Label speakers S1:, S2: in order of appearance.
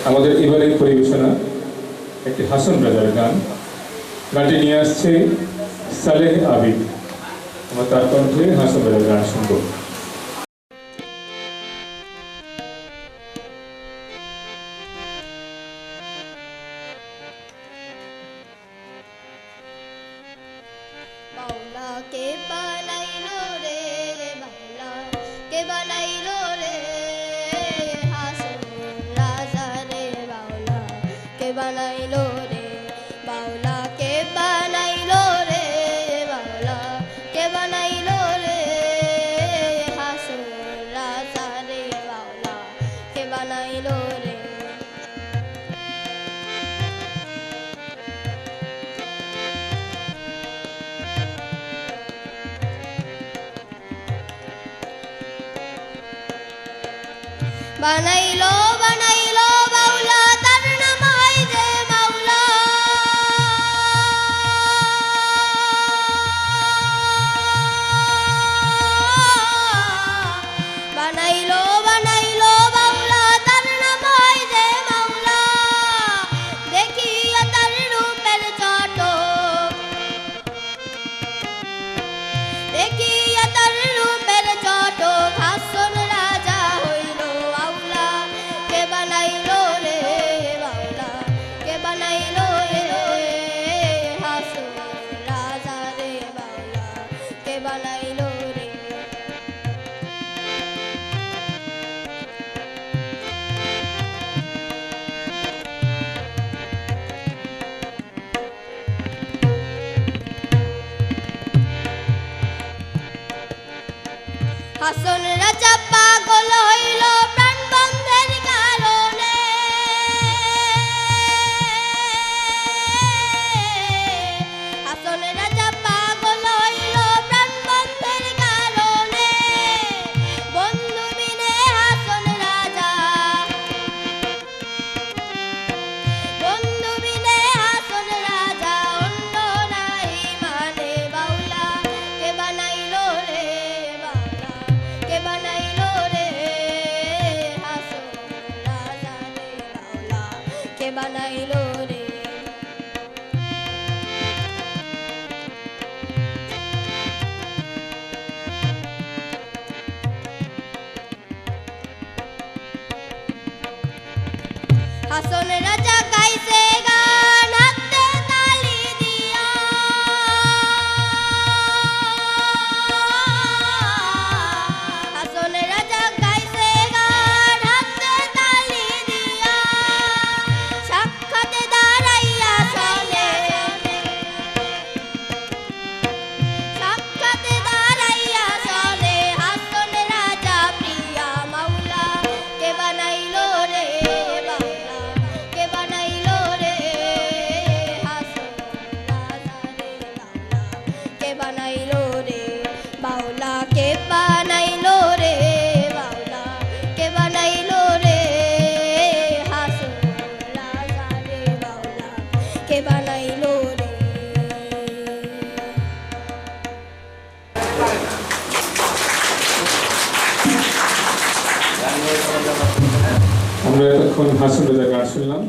S1: আমাদের এবারের পরিবেশনা একটি হাসান রাজার গান। গানটি নিয়ে আসছে সালেহ আবিদ। আমরা তার কণ্ঠে হাসান রাজার গান শুনব।
S2: বাউলা কে বানাইলো রে, বাউলা কে বানাইলো রে, হাসন রাজা রে, বাউলা কে বানাইলো রে, বাউলা কে বানাইলো রে, বাউলা কে বানাইলো রে, হাসন রাজা রে, বাউলা কে বানাইলো রে। বানাইলো বানাইলো বাউলা তার নাম হয় যে মাওলা, বানাইলো বানাইলো বাউলা তার নাম হয় যে মাওলা, দেখিয়া তার রূপের চটক, দেখিয়া তার রূপের চটক, হাসন রাজা হইল আউলা, কে বানাইলো রে, বাউলা কে বানাইলো রে, হাসন রাজা রে, বাউলা কে বানাইলো রে। হাসন রাজা পাগল হইল প্রাণ বন্ধের কারণে, হাসন রাজা পাগল হইল প্রাণ বন্ধের কারণে, বন্ধু বিনে হাসন রাজা, বন্ধু বিনে হাসন রাজা, অন্য নাই মানে বাউলা কে বানাইলো রে, বাউলা কে বানাইলো রে, হাসন রাজা রে, বাউলা কে বানাইলো রে। হাসন রাজা গাইছে গান হাতে তালি দিয়া, হাসন রাজা গাইছে গান হাতে তালি দিয়া, সাক্ষাতে দাঁড়াইয়া শোনে, সাক্ষাতে দাঁড়াইয়া শোনে, হাসন রাজা প্রিয়া মাওলা কে বানাইলো রে, বাউলা কে বানাইলো রে, হাসন রাজা রে, বাউলা কে বানাইলো রে, বাউলা কে বানাইলো রে, বাউলা কে বানাইলো রে, হাসন রাজা রে, বাউলা কে বানাইলো রে।
S1: আমরা এতক্ষণ হাসান রাজার গান শুনলাম।